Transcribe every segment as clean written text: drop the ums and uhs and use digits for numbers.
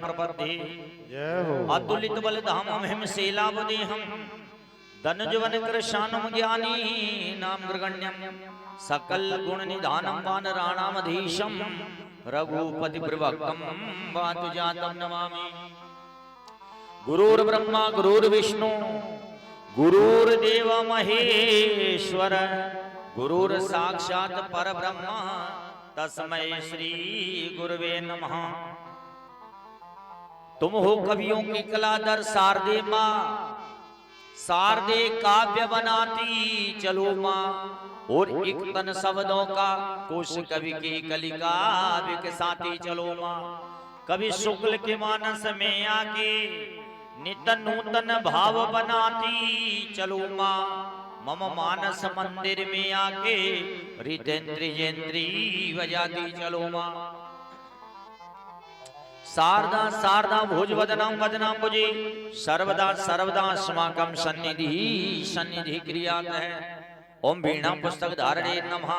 प्रपद्ये जय हो। अतुलित बल धामम हिम शैलावदेहम धनुजवन कृशानम ज्ञानी नाम ग्रगण्यम सकल गुण निधानम वानराणामधीशम रघुपति प्रभक्तम वातु जातम नमामि। गुरुर्ब्रह्मा गुरुर्विष्णु गुरुर्देव महेश्वर गुरुर साक्षात परब्रह्म तस्मै श्री गुरुवे नमः। तुम हो कवियों की कलाधर शारदे माँ, शारदे काव्य बनाती चलो माँ, और एक तन शब्दों का कोश कवि की कलिका विकसाती चलो माँ। कवि शुक्ल के मानस में आके नित नूतन भाव बनाती चलो माँ। मम मानस मंदिर में आके रितेंद्री जयंत्री बजाती चलो माँ। शारदा शारदा भुजवदनां वदनां भुजे सर्वदा सर्वदा अस्माकं सन्निधि सन्निधि क्रियात है। ओम वीणा पुस्तक धारणे नमः।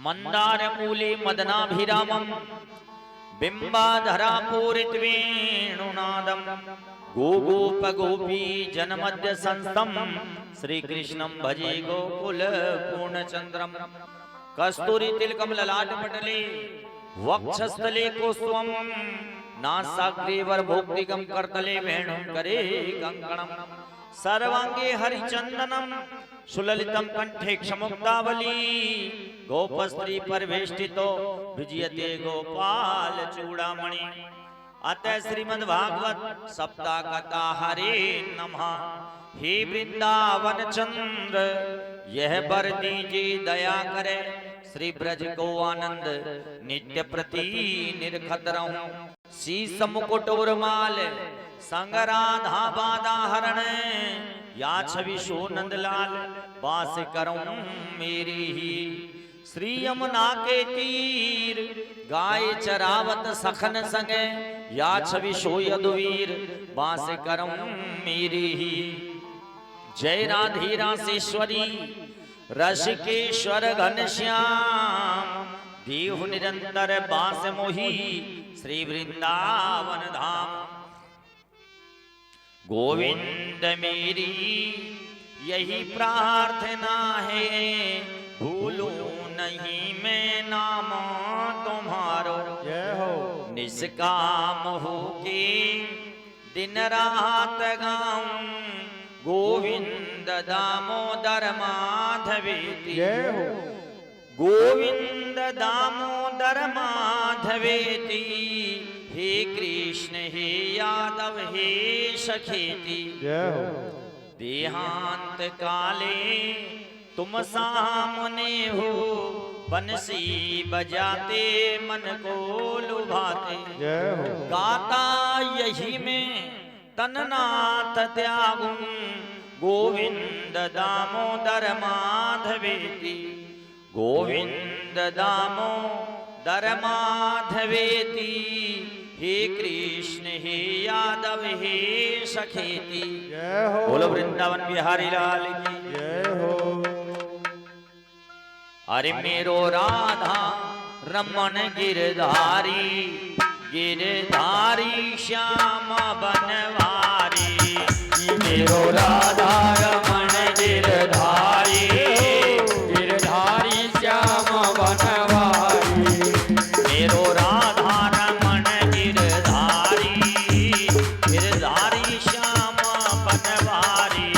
मंदार मूले मदनाभिरामं बिंबाधरा पूरित वेणुनादम गोगोप गोपी जनमध्य संस्थम श्री कृष्णं भजे गोकुल पूर्णचंद्रम। कस्तूरी तिलकम ललाट पटले वक्षस्थले कौस्तुभम नासाग्रीवर भोक्तिकं करतले वेणुं करे कंकणम। सर्वांगे हरिचंदनम सुललितं कंठे क्षमुक्तावली गोपस्त्री परिवेष्टितो विजयते गोपाल चूड़ामणि। अतः श्रीमद्भागवत सप्ताह कथा हरे नमः। हे वृंदावन चंद्र यह बर दीजिए दया करे, श्री ब्रज को आनंद नित्य प्रति निरखत रहूं। शीस मुकुट और माल संग राधा बाधा हरण, या छवि सो नंदलाल वास करऊं मेरी ही। श्री यमुना के तीर गाय चरावत सखन संगे, या छवि सो यदुवीर वास करऊं मेरी ही। जय राधे रासेश्वरी रसिकेश्वर घनश्याम, देहु निरंतर बास मोही श्री वृंदावन धाम। गोविंद मेरी यही प्रार्थना है, भूलूं नहीं मैं नाम तुम्हारो। जय हो। निष्काम हो के दिन रात गाऊं, गोविंद दामोदर माधवेति। जय हो। गोविंद दामोदर माधवेति, हे कृष्ण हे यादव हे सखेति। जय हो। देहांत काले तुम सामने हो, बंसी बजाते मन को लुभाते। जय हो। गाता यही में तननाथ त्यागुं, गोविंद दामोदर माधवेति। गोविंद दामोदर माधवेति, हे कृष्ण हे यादव हे सखेति। जय हो। बोलो वृंदावन बिहारी लाल की जय हो। अरे मेरो राधा रमन गिरधारी, गिरधारी श्याम बनवारी। मेरो राधा रमन गिरधारी, गिरधारी श्याम बनवारी। मेरो राधा रमन गिरधारी, गिरधारी श्याम बनवारी।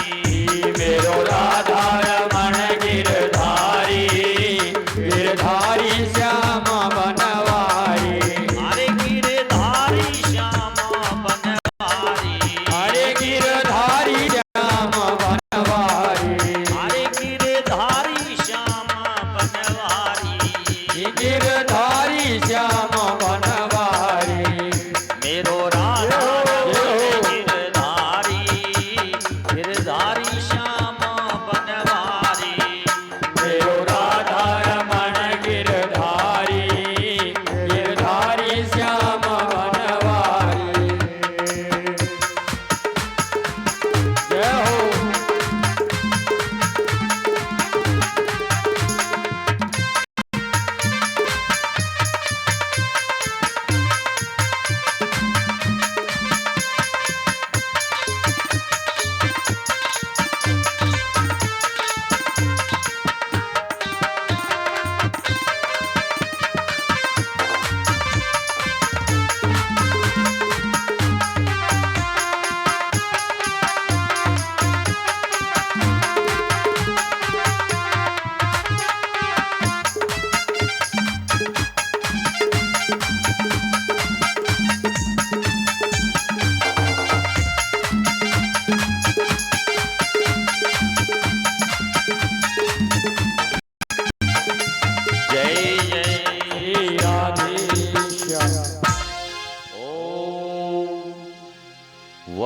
मेरो राधा रमन गिरधारी, गिरधारी श्याम बनवारी। अरे गिरधारी श्याम बनवारी, अरे गिरधारी श्याम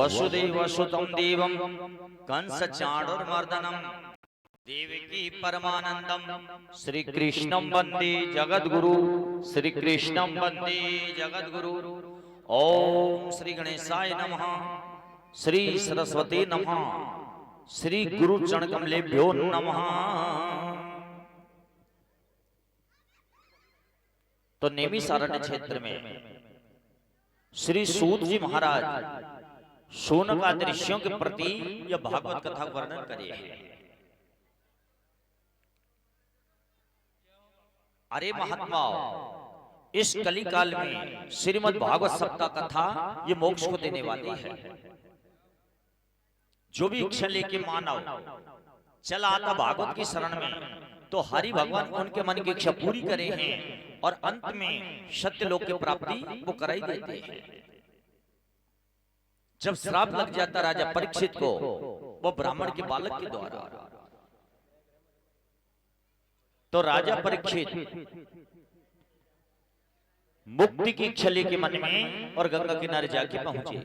वसुदेवसुतं देवं कंसचाणूरमर्दनं देवकी परमानंदम श्री कृष्णं वंदे जगद्गुरु श्री कृष्णं वंदे जगद्गुरु। ओम श्री गणेशाय नमः, श्री सरस्वती नमः, श्री गुरु चरण कमलेभ्यो नमः। तो नेमिसारण्य क्षेत्र में श्री सूत जी महाराज शौनकादि ऋषियों के प्रति यह भागवत कथा वर्णन करे हैं। अरे महात्माओ, इस कली काल में श्रीमद् भागवत सप्ताह कथा ये मोक्ष को देने वाली है। जो भी इच्छा लेके मानव चला आता भागवत की शरण में, तो हरि भगवान उनके मन की इच्छा पूरी करे हैं और अंत में सत्य लोक की प्राप्ति वो कराई देते हैं। जब श्राप लग जाता राजा परीक्षित को, वो ब्राह्मण के बालक के द्वारा, तो राजा परीक्षित मुक्ति की इच्छा लेके मन में और गंगा किनारे जाके पहुंचे।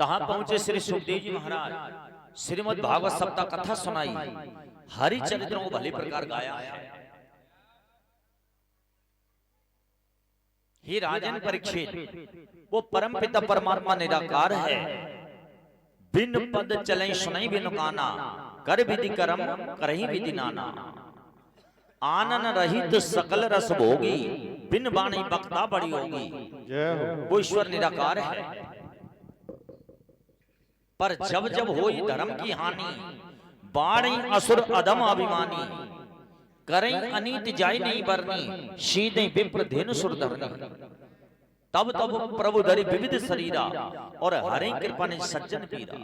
तहां पहुंचे श्री सुखदेव जी महाराज श्रीमद् भागवत सप्ताह कथा सुनाई, हरि चरित्रों को भली प्रकार गाया है। हे राजन परीक्षित, वो परम पिता परमात्मा निराकार है। बिन पद चले सुनई बिनु काना, कर विधि कर्म करही विधि नाना। आनन रहित सकल रस भोगी, बिन बाणी बक्ता बड़ी होगी। जय हो। वो ईश्वर निराकार है। पर जब जब होई धर्म की हानि, बाणी असुर अधम अभिमानी। करें अनीति जाय नहीं बरनी, सीधे विप्र धेनु सुर धरनी। तब तब प्रभु धरि विविध शरीरा, और हरे कृपा ने सज्जन पीरा।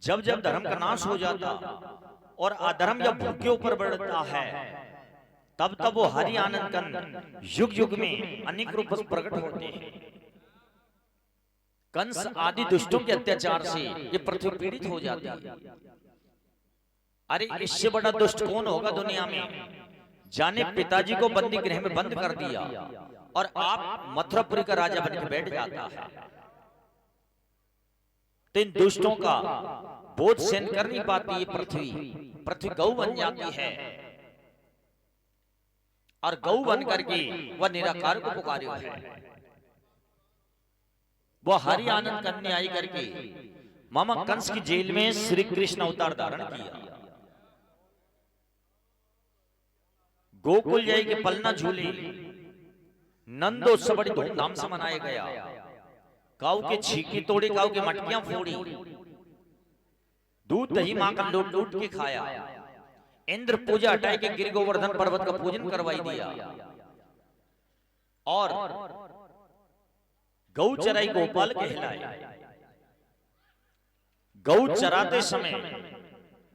जब जब धर्म का नाश हो जाता और अधर्म जब भूख के ऊपर बढ़ता है, तब तब वो हरि आनंद कंद युग युग में अनेक रूप से प्रकट होते हैं। कंस आदि दुष्टों के अत्याचार से ये पृथ्वी पीड़ित हो जाती है। अरे इससे बड़ा दुष्ट कौन होगा दुनिया में? जाने पिताजी को बंदी गृह में बंद कर दिया और आप मथुरापुरी का राजा बनकर बैठ जाता है। तो इन दुष्टों का बोझ सहन कर नहीं पाती ये पृथ्वी गौ बन जाती है। और गौ बन करके वह निराकार को पुकारे है। वह हरि आनंद करने आई करके मामा कंस की जेल में श्री कृष्ण अवतार धारण किया। गोकुल जाई के पलना झूले नंदोत्सव बड़ी धूमधाम से मनाया गया। काऊ के छीके तोड़े, काऊ के मटकियां फोड़ी, दूध दही माखन लूट लूट के खाया। इंद्र पूजा हटाए के गिर गोवर्धन पर्वत का पूजन करवाई दिया। और गौ चराई गोपाल कहलाए। गौ चराते समय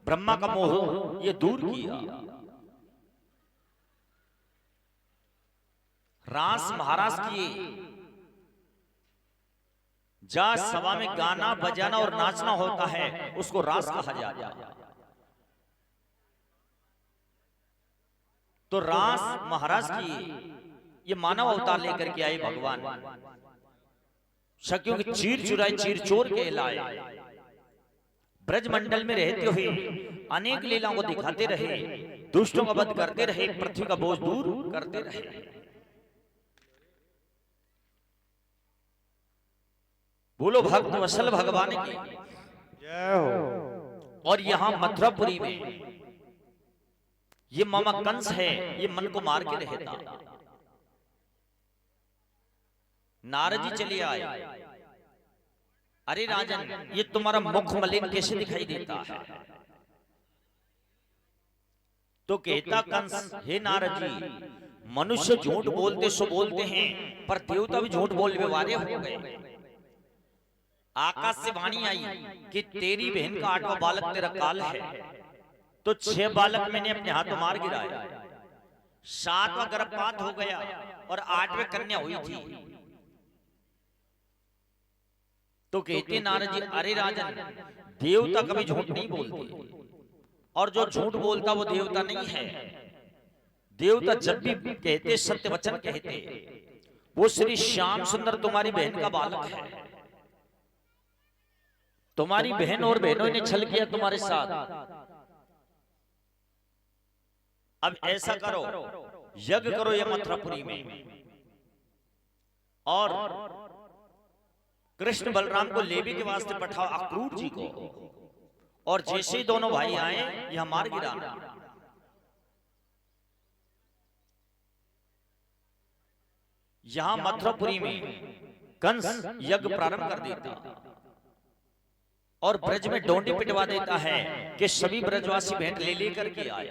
ब्रह्मा का मोह ये दूर किया। रास महाराज किए। जहां सभा में गाना बजाना और नाचना होता है उसको रास कहा जाता है। तो रास महाराज किए। ये मानव अवतार लेकर के आए भगवान। शक्यों की चीर चुराई चीर चोर कहलाए। ब्रजमंडल में रहते हुए अनेक लीलाओं को दिखाते रहे, दुष्टों का वध करते रहे, पृथ्वी का बोझ दूर करते रहे। बोलो भक्त वत्सल भगवान की जय हो। और यहां मथुरापुरी में ये मामा कंस है, ये मन को मार के रहता। नारद जी चले आए। अरे राजन, ये तुम्हारा मुख मलिन कैसे दिखाई देता है? तो कहता कंस, हे नारद जी, मनुष्य झूठ बोलते सो बोलते हैं, पर देवता भी झूठ बोलने वाले हो गए। आकाश से वाणी आई कि तेरी बहन का 8वां बालक तेरा काल है। तो 6 बालक मैंने अपने हाथों मार गिराया। 7वां गर्भपात हो गया और 8वें कन्या हुई थी। तो कहते नारद जी, अरे राजन, देवता कभी झूठ नहीं बोलते, और जो झूठ बोलता वो देवता नहीं है। देवता जब भी कहते सत्य वचन कहते। वो श्री श्याम सुंदर तुम्हारी बहन का बालक है। तुम्हारी बहन और बहनों ने छल किया तुम्हारे साथ। अब ऐसा करो, यज्ञ करो ये मथुरापुरी में, और कृष्ण बलराम को लेवी के वास्ते पठाओ अक्रूर जी को, और जैसे ही दोनों भाई आए यह मार गिराना। यहां मथुरापुरी में कंस यज्ञ प्रारंभ कर देता और ब्रज में डोंडी पिटवा देता है कि सभी ब्रजवासी भेंट ले लेकर के आए।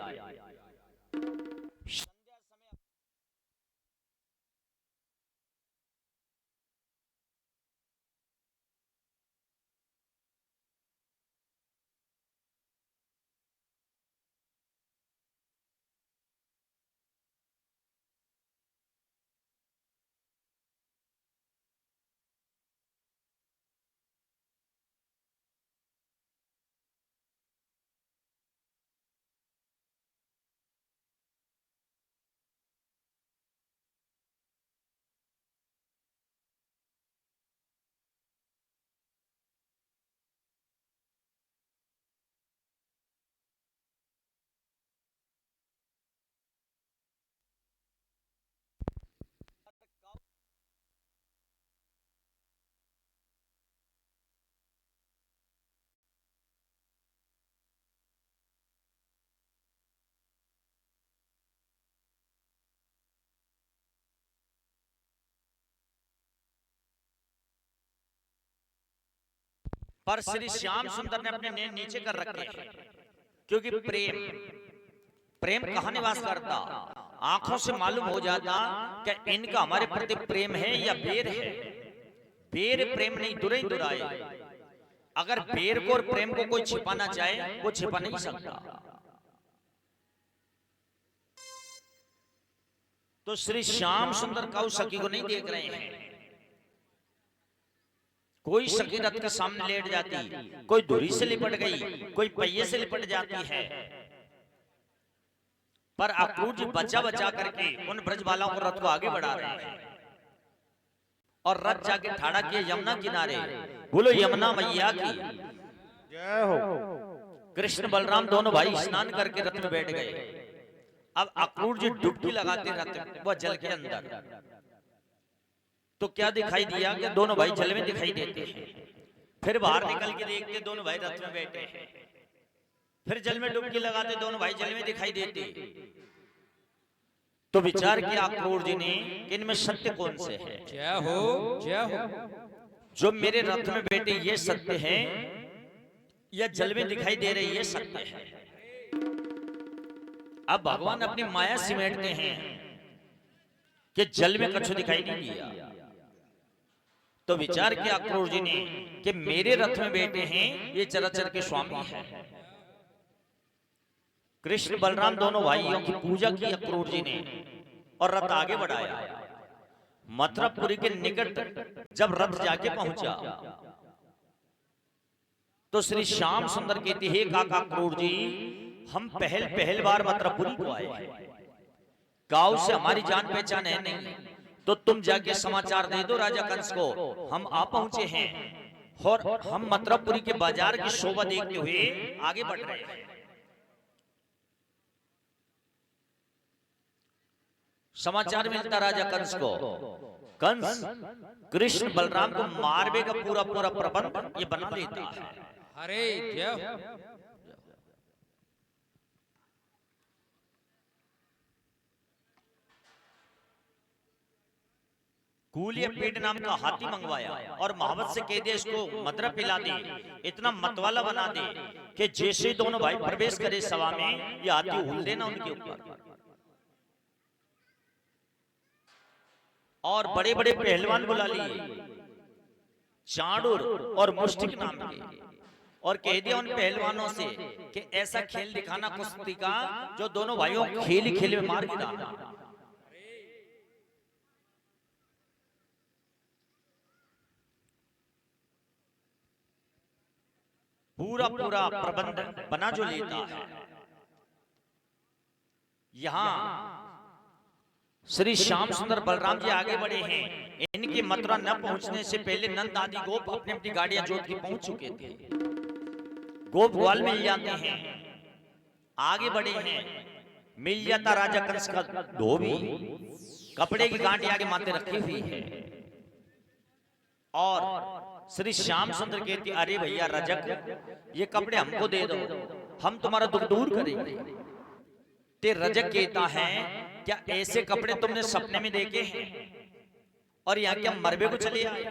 पर श्री श्याम सुंदर ने अपने नैन नीचे कर रखे हैं, क्योंकि प्रेम प्रेम कहाँ निवास करता। आंखों से मालूम हो जाता कि इनका हमारे प्रति प्रेम है या बैर है। बैर प्रेम नहीं, दुरे ही दुराए। अगर बैर को और प्रेम को कोई छिपाना चाहे वो छिपा नहीं सकता। तो श्री श्याम सुंदर काऊ सखी को नहीं देख रहे हैं। कोई सखी रथ के सामने लेट जाती, कोई धुरी से लिपट गई, कोई पहिए से लिपट जाती है, पर अक्रूर जी बचा बचा करके उन ब्रजबालाओं को रथ को आगे बढ़ा रहे हैं। और रथ जाके ठाड़ा किए यमुना किनारे। बोलो यमुना मैया की जय हो। कृष्ण बलराम दोनों भाई स्नान करके रथ में बैठ गए। अब अक्रूर जी डुबकी लगाते रथ वह जल के अंदर, तो क्या दिखाई दिया कि दोनों भाई जल में दिखाई देते हैं। फिर बाहर निकल के देखते दोनों भाई रथ में बैठे हैं। फिर जल में डुबकी लगाते दोनों भाई जल में दिखाई देते। तो विचार किया अक्रूर जी ने कि इनमें सत्य कौन से है। जय हो जय हो। जो मेरे रथ में बैठे ये सत्य है या जल में दिखाई दे रही ये सत्य है। अब भगवान अपनी माया सिमेटते हैं कि जल में कछु दिखाई नहीं दिया। तो विचार किया अक्रूर जी ने कि मेरे रथ में बैठे हैं ये चराचर के स्वामी हैं। कृष्ण बलराम दोनों भाइयों की पूजा की अक्रूर जी ने और रथ आगे बढ़ाया। मथुरापुरी के निकट जब रथ जाके पहुंचा तो श्री श्याम सुंदर कहते हे काका अक्रूर जी, हम पहल बार मथुरापुरी को आए हैं। गांव से हमारी जान पहचान है नहीं, तो तुम जाके समाचार दे दो राजा कंस को हम आ पहुंचे हैं और हम मथुरापुरी के बाजार की शोभा देखते हुए आगे बढ़ रहे हैं। समाचार मिलता राजा कंस को। कंस कृष्ण बलराम को मारने का पूरा पूरा प्रबंध ये बना लेता है। अरे जय हो। कूलिया पेट नाम का हाथी मंगवाया और महावत से कह दिया इसको मदरा पिला दे, इतना मतवाला बना दे कि जैसे दोनों भाई प्रवेश करे सभा में ये हाथी हुल देना उनके ऊपर। और बड़े बड़े पहलवान बुला लिए, चाणूर और मुष्टिक नाम के, और कह दिया उन पहलवानों से कि ऐसा खेल दिखाना कुश्ती का जो दोनों भाइयों खेल ही खेल में मार गिराना। पूरा पूरा प्रबंध बना जो लेता है। यहां श्री श्याम सुंदर बलराम जी आगे बढ़े हैं। इनकी मथुरा न पहुंचने से पहले नंद आदि गोप अपनी अपनी गाड़ियां जोत के पहुंच चुके थे। गोप ग्वाल मिल जाते हैं, आगे बढ़े हैं। मिल जाता राजा कंस का धोबी, कपड़े की गांठ आगे माथे रखी हुई है। और श्री श्याम सुंदर कहते, अरे भैया रजक, ये कपड़े हमको दे दो, हम तुम्हारा दुख दूर करेंगे। ते रजक कहता है, क्या ऐसे कपड़े तुमने सपने में देखे हैं? और यहाँ क्या मरबे को चले आए?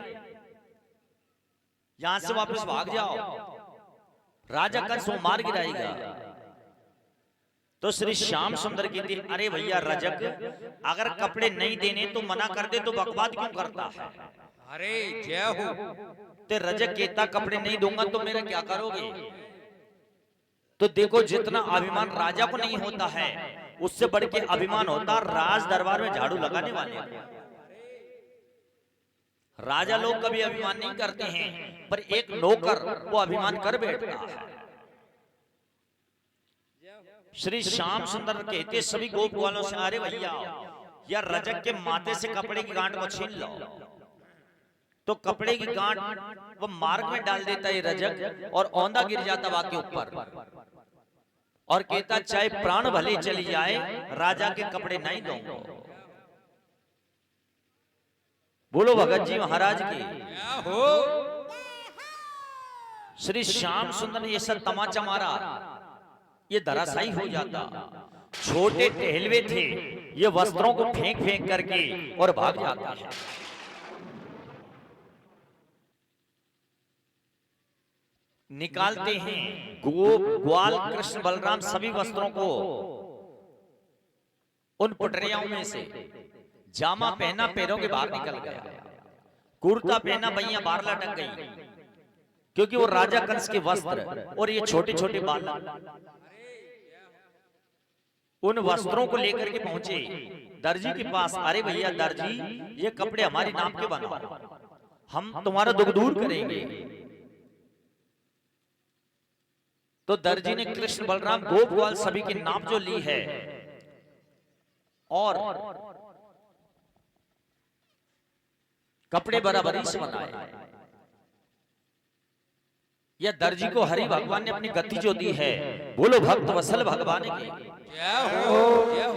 यहां से वापस भाग जाओ, राजा कंस वो मार गिराएगा। तो श्री श्याम सुंदर कहते, अरे भैया रजक, अगर कपड़े नहीं देने तो मना कर दे, तो बकवाद क्यों करता है? अरे जय हो। ते रजक कहता, कपड़े नहीं दूंगा तो मेरा क्या करोगे? तो देखो, जितना अभिमान राजा को नहीं होता है, उससे बढ़ के अभिमान होता राज दरबार में झाड़ू लगाने वाले। राजा लोग कभी अभिमान नहीं करते हैं, पर एक नौकर वो अभिमान कर बैठता है। श्री श्याम सुंदर कहते सभी गोप वालों से, अरे भैया, या रजक के माथे से कपड़े की गांठ को छीन लो। तो कपड़े की गांठ वो मार्ग में डाल देता है रजक, और औंधा गिर जाता वहां के ऊपर, और कहता, चाहे प्राण भले चली जाए, राजा के कपड़े नहीं दूंगा। बोलो भगत जी महाराज की। हो। श्री श्याम सुंदर ने ये सब तमाचा मारा, ये धराशायी हो जाता। छोटे टहलवे थे, ये वस्त्रों को फेंक फेंक करके और भाग जाता है। निकालते हैं गोप ग्वाल कृष्ण बलराम सभी वस्त्रों को उन पटरियाओं में से। जामा पहना पैरों के बाहर निकल गया, कुर्ता पहना भैया बाहर लटक गई, क्योंकि वो राजा कंस के वस्त्र और ये छोटे छोटे बाल उन वस्त्रों को लेकर के पहुंचे दर्जी के पास। अरे भैया दर्जी, ये कपड़े हमारे नाम के बनाओ, हम तुम्हारा दुख दूर करेंगे। तो दर्जी ने कृष्ण बलराम गोप ग्वाल सभी की नाप जो ली है, और कपड़े बराबरी से बनाए। यह दर्जी को हरि भगवान ने अपनी गति जो दी है, बोलो भक्त वत्सल भगवान की। जय हो, जय हो।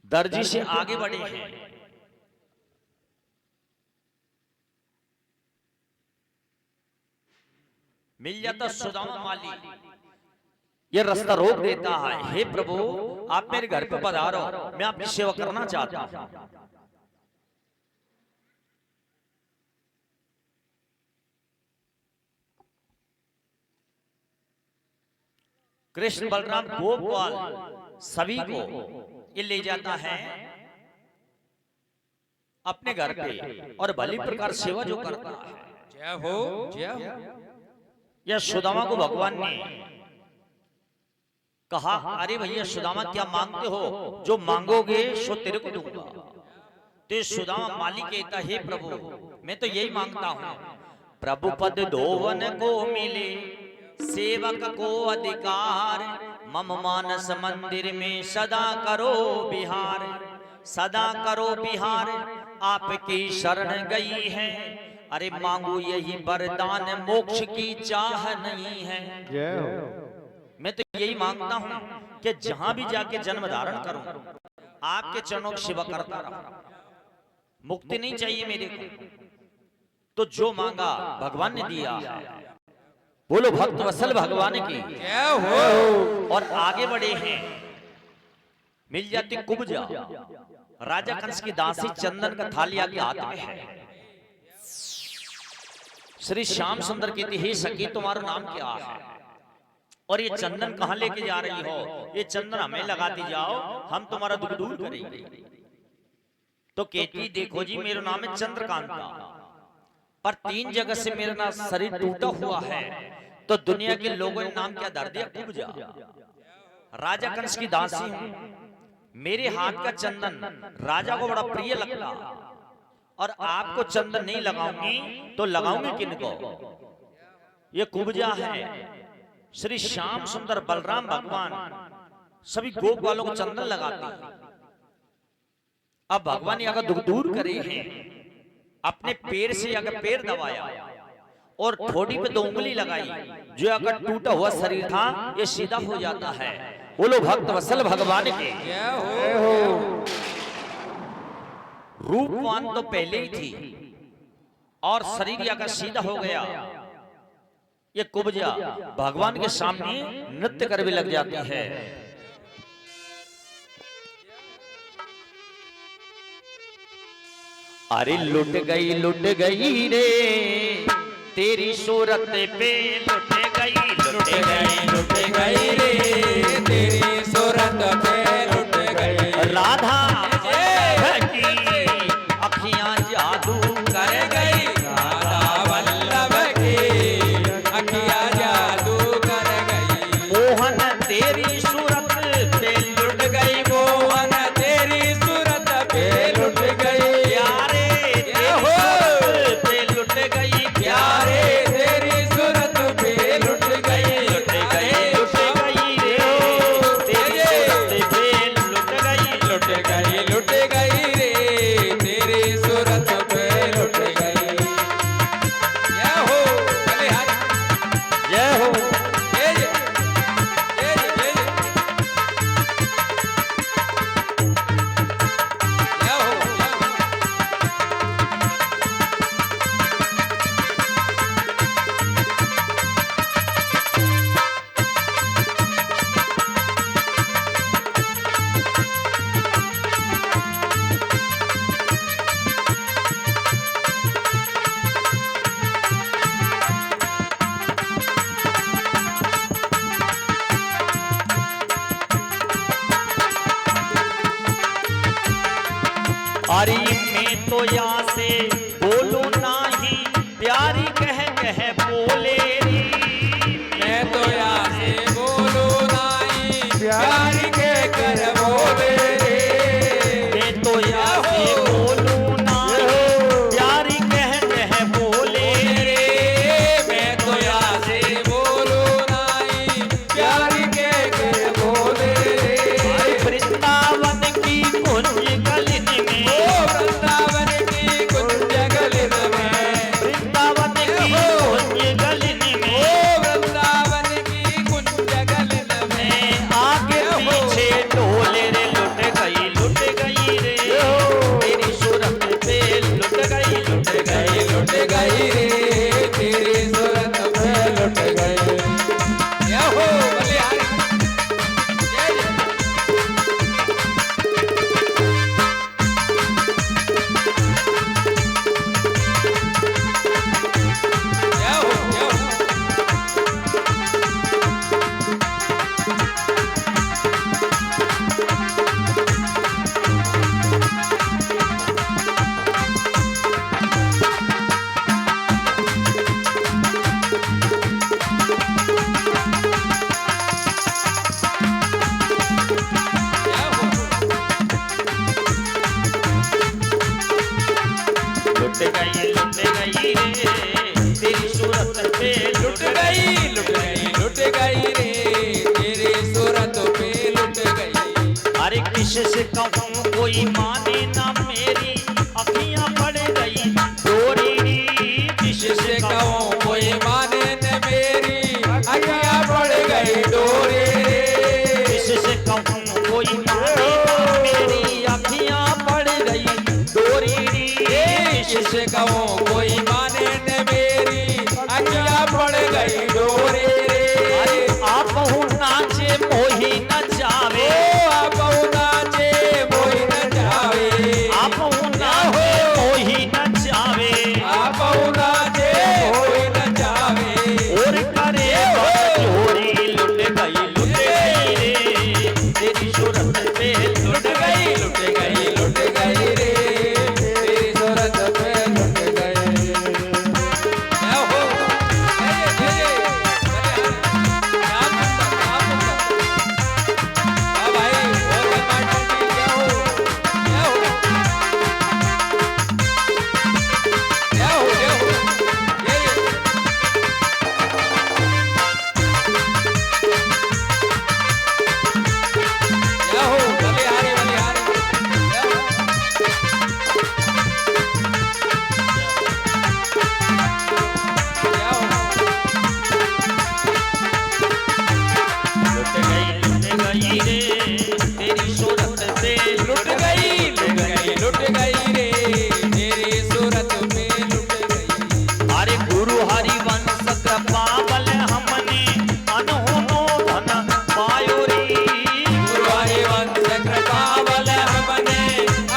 दर्जी से आगे बढ़े हैं। मिल जाता सुदामा माली, ये रास्ता रोक देता है। हे प्रभु, आप मेरे घर पे पधारो, मैं आपकी सेवा करना चाहता हूं। कृष्ण बलराम गोप ग्वाल सभी को ये ले जाता है अपने घर पे, और भली प्रकार सेवा जो करता है। जय हो, जय हो। यह सुदामा को भगवान ने कहा, अरे भैया सुदामा, क्या मांगते हो? जो मांगोगे सो तेरे को दूंगा। तो सुदामा माली कहता, हे प्रभु, मैं तो यही मांगता हूं, प्रभु पद धोवन को मिले, सेवक को अधिकार, मम मानस मंदिर में सदा करो बिहार। सदा करो बिहार, आपकी शरण गई है, अरे मांगू यही वरदान, मोक्ष की चाह नहीं है। जय हो। मैं तो यही मांगता हूं कि जहां भी जाके जन्म धारण करूं, आपके चरणों की सेवा करता रहूं। मुक्ति नहीं चाहिए मेरे को, तो जो मांगा भगवान ने दिया है। बोलो भक्त वत्सल भगवान की। जय हो। और आगे बढ़े हैं। मिल जाती कुब्जा, राजा कंस की दासी चंदन का थालिया के हाथ में है। श्री श्याम सुंदर कहती, हे सखी, तुम्हारा नाम क्या है? और ये चंदन कहां लेके जा रही हो? ये चंदन हमें लगाती जाओ, हम तुम्हारा दुख दूर करेंगे। तो कहती, देखो जी, मेरा नाम है चंद्रकांता, पर 3 जगह से मेरा ना शरीर टूटा हुआ है, तो दुनिया के लोगों ने नाम क्या धर दिया? कुब्जा। राजा कंस की दासी हूं, मेरे हाथ का चंदन राजा को बड़ा प्रिय लगता, और आपको चंदन नहीं लगाऊंगी तो लगाऊंगी किनको? ये कुब्जा है। श्री श्याम सुंदर बलराम भगवान सभी गोप वालों को चंदन लगाते हैं। अब भगवान ने अगर दुख दूर करे हैं, अपने पैर से अगर पैर दबाया और ठोड़ी पे 2 उंगली लगाई, जो अगर टूटा हुआ शरीर था ये सीधा हो जाता है। बोलो भक्त वत्सल भगवान के जय हो। रूपवान तो पहले ही थी और शरीर अगर सीधा हो गया, ये कुब्जा भगवान के सामने नृत्य कर भी लग जाती है। अरे लुट गई रे तेरी सूरत पे, लुट गई रे तेरी सूरत पे लुट गई। राधा की अखियां जादू कर गई, राधा वल्लभ की अखियां जादू कर गई। मोहन तेरी सूरत पे लुट गई, मोहन तेरी सूरत पे लुट गई। प्यारे तेरी सूरत पे लुट गई, प्यारे तेरी सूरत पे लुट गई। लुट गई रे तेरी सूरत पे लुट गई, लुट गई रे तेरी सूरत पे लुट गई। जय हो बलिहारी, जय हो। जय जय जय जय जय हो। अरे मैं तो यहाँ से बोलूं नाही, प्यारी कह बोले री। मैं तो यहाँ से बोलूं नहीं, प्यारी के कर बोले रे। मैं तो यहाँ से बोलूं नाही, प्यारी कह बोले रे। मैं तो यहाँ से बोलूं नहीं, प्यारी के कर बोले रे। वृंदावन की कुंज गलिन में, वृंदावन की कुंज गलिन में, वृंदावन की कुंज गलिन में, वृंदावन की कुंज गलिन में। आगे पीछे डोले रे, लुट गई रे तेरी सूरत पे लुट गई, लुट गई रे तेरी सूरत पे लुट गई। जय हो बलिहारी, जय जय जय हो जय हो। लुट गई रे तेरी सूरत पे लुट गई, लुट गई रे तेरी सूरत पे लुट गई। अरे किससे कहूँ कोई माने ना मेरी, अखियां पड़ गई डोरी। किससे कहूँ कोई माने न मेरी, अखियां पड़ गई डोरी रे। किससे कहूँ कोई माने ना मेरी, अखियां पड़ गई डोरी। किससे कहूँ कोई माने न मेरी, अखियां पड़ गई डोरी रे। आप नाचे मोही न जावे, आप नाचे मोहि न जावे, आप लुट गई रे तेरी सूरत पे लुट गई। अरे गुरु हरिवंश कृपा बल हमने अनहोनो धन पायो रे। गुरु हरिवंश कृपा बल हमने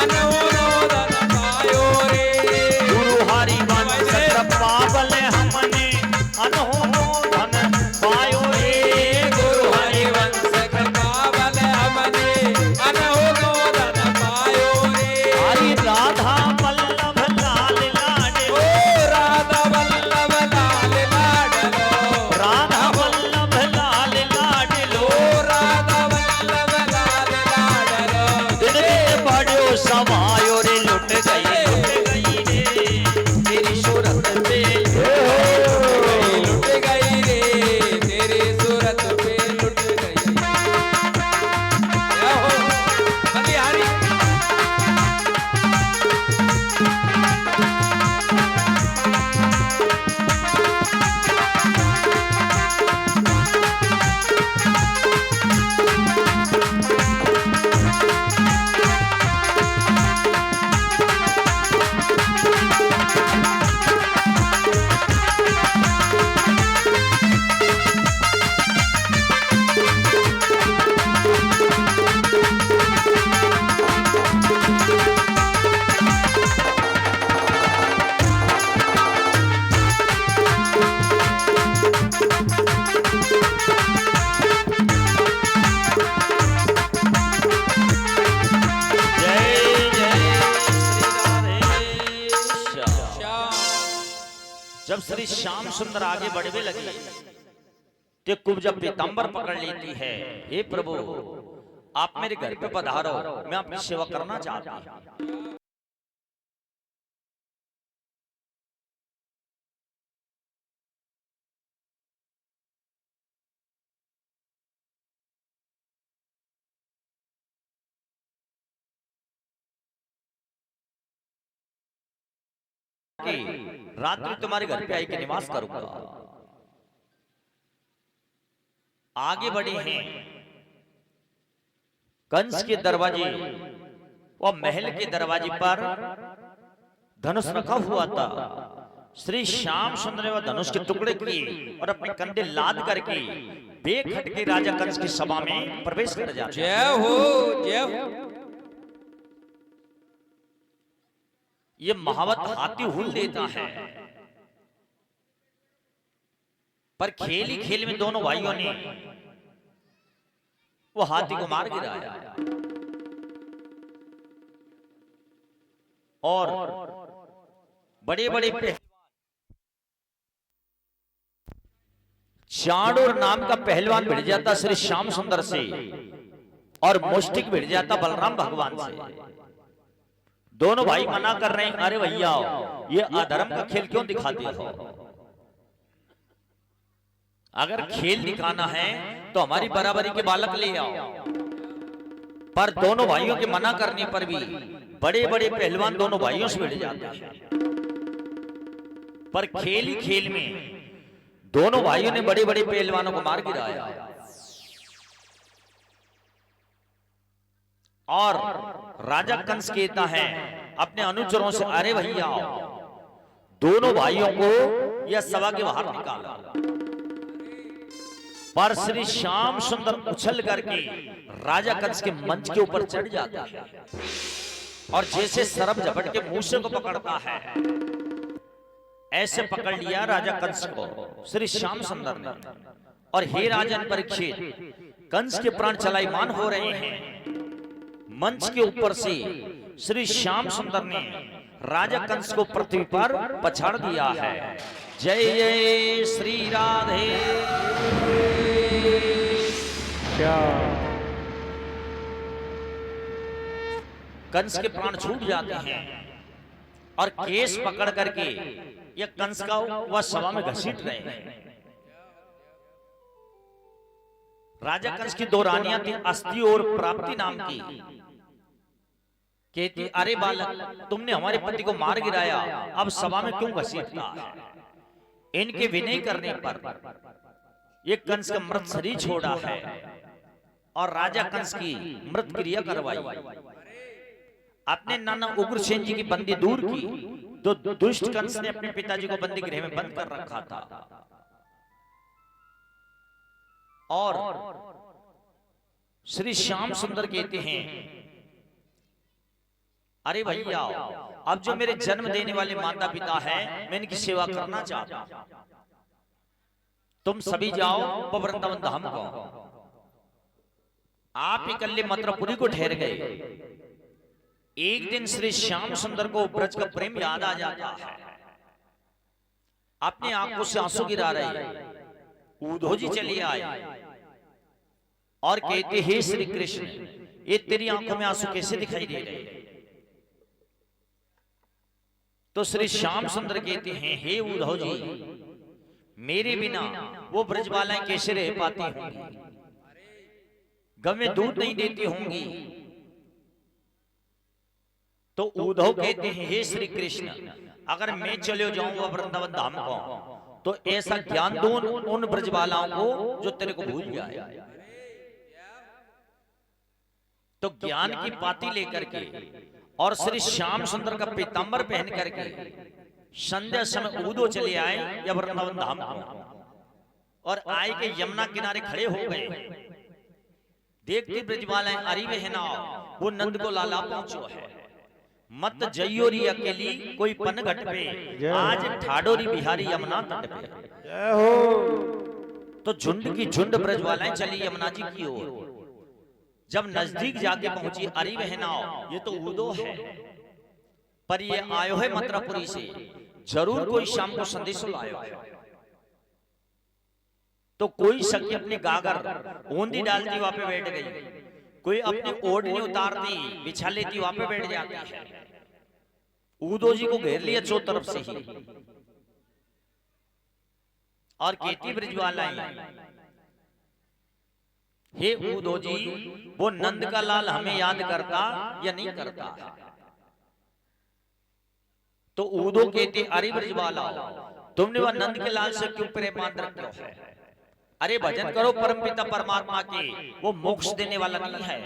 अनहोनो धन पायो रे। गुरु हरिवंश कृपा बल हमने अनहोनो धन पायो रे। गुरु हरिवंश कृपा बल हमने अनहोनो धन पायो रे। हरि राधा वल्लभ लाल लाडलो। ओ राधा वल्लभ लाल लाडलो। राधा वल्लभ लाल लाडलो। ओ राधा वल्लभ लाल लाडलो। दिल में बड़ो समायो रे लुट गई रे तेरी सूरत पे। लुट गई रे तेरी सूरत पे लुट गई। क्या हो बलिहारी। जय जय श्री राधे श्याम। जब श्री श्याम सुंदर आगे बढ़ने लगे तो कुब जब पीतांबर पकड़ लेती है, हे प्रभु आप मेरे घर पे पधारो, मैं आपकी सेवा करना चाहता हूँ। कि रात्रि तुम्हारे घर पे आई के निवास करूंगा। आगे बढ़े हैं कंस के दरवाजे और महल के दरवाजे पर धनुष रखा हुआ था। श्री श्याम सुंदर ने वह धनुष के टुकड़े किए और अपने कंधे लाद करके बेखट के राजा कंस की सभा में प्रवेश कर जाते। जय हो जय हो। ये महावत हाथी हुल देता है, पर खेल ही खेल में दोनों भाइयों ने वो हाथी को मार गिराया और बड़े बड़े चाणूर नाम का पहलवान भिड़ जाता श्री श्याम सुंदर से और मुष्टिक भिड़ जाता बलराम भगवान से। दोनों भाई मना कर रहे हैं, अरे भैया ये अधर्म का खेल क्यों दिखाते हो? अगर खेल दिखाना है तो हमारी बराबरी के बालक ले आओ। पर दोनों भाइयों के मना करने पर भी बड़े बड़े पहलवान दोनों भाइयों से भिड़ जाते हैं। पर खेल ही खेल में दोनों भाइयों ने बड़े बड़े पहलवानों को मार गिराया और राजा कंस कहता है अपने अनुचरों से, अरे भैया दोनों भाइयों को यह सभा के बाहर निकाला। पर श्री श्याम सुंदर उछल करके राजा कंस के मंच के ऊपर चढ़ जाता है और जैसे सरब झपट के मूसे को पकड़ता है ऐसे पकड़ लिया राजा कंस को श्री श्याम सुंदर ने। और हे राजन परीक्षित, कंस के प्राण चलायमान हो रहे हैं। मंच के ऊपर से श्री श्याम सुंदर ने राजा कंस को पृथ्वी पर पछाड़ दिया है। जय जय श्री राधे श्याम। कंस के प्राण छूट जाते हैं और केस पकड़ करके यह कंस का वह सभा में घसीट रहे हैं। राजा कंस की दो रानियां थी, अस्ति और प्राप्ति नाम की। कहती, अरे बालक तुमने हमारे पति को मार गिराया, अब सभा में क्यों घसीटता है? इनके विनय करने पर ये कंस का मृत शरीर छोड़ा है और राजा कंस की मृत क्रिया करवाई। अपने नाना उग्रसेन जी की बंदी दूर की, तो दुष्ट कंस ने अपने पिताजी को बंदी गृह में बंद कर रखा था। और श्री श्याम सुंदर कहते हैं, अरे भैया अब जो मेरे जन्म देने वाले माता पिता है, मैं इनकी सेवा करना चाहता हूं, तुम सभी जाओ वृंदावन धाम को। आप इकल्ले मथुरापुरी को ठहर गए। एक दिन श्री श्याम सुंदर को ब्रज का प्रेम याद आ जाता है, अपने आंखों से आंसू गिरा रहे। उद्धव जी चले आए और कहते, हे श्री कृष्ण, ये तेरी आंखों में आंसू कैसे दिखाई दे रहे? तो श्री श्याम सुंदर कहते हैं, हे उद्धव जी, मेरे बिना वो ब्रजबालाएं कैसे रह पाती होंगी, गम में दूध नहीं देती होंगी। तो उद्धव कहते हैं, हे श्री कृष्ण, अगर मैं चले जाऊंगा वृंदावन धाम को, तो ऐसा ज्ञान दूं उन ब्रजबालाओं को जो तेरे को भूल जाए। तो ज्ञान की पाती लेकर के और श्री श्याम सुंदर का पीतांबर पहन करके संध्या समय उद्धव चले आए या वृंदावन धाम को, और आए के यमुना किनारे खड़े हो गए। देखते ब्रजबालाएं, अरे बहना, वो नंद को लाला पहुंचो है, मत जइयोरी अकेली कोई पनघट पे, आज ठाडोरी बिहारी यमुना तट पे। जय हो। तो झुंड की झुंड ब्रजबालाएं चली यमुना जी की ओर। जब नजदीक जाके पहुंची, अरे बहना, ये तो उद्धव है, पर ये आयो है मथुरापुरी से, जरूर कोई शाम को संदेश लायो है। तो कोई सखी अपनी गागर ओंदी डालती वहां पे बैठ गई, कोई अपनी ओढ़नी उतारती बिछा लेती वहां पे बैठ जाती है। उद्धव जी को घेर लिया चौ तरफ से ही, और कहती ब्रजबालाएं, हे उद्धव जी, वो नंद का लाल हमें याद करता या नहीं करता? तो उद्धव कहते, अरे ब्रजबाला, तुमने वह नंद के लाल से क्यों प्रेम मान रखते हो? अरे भजन करो परमपिता परमात्मा के, वो मोक्ष देने वाला नहीं है।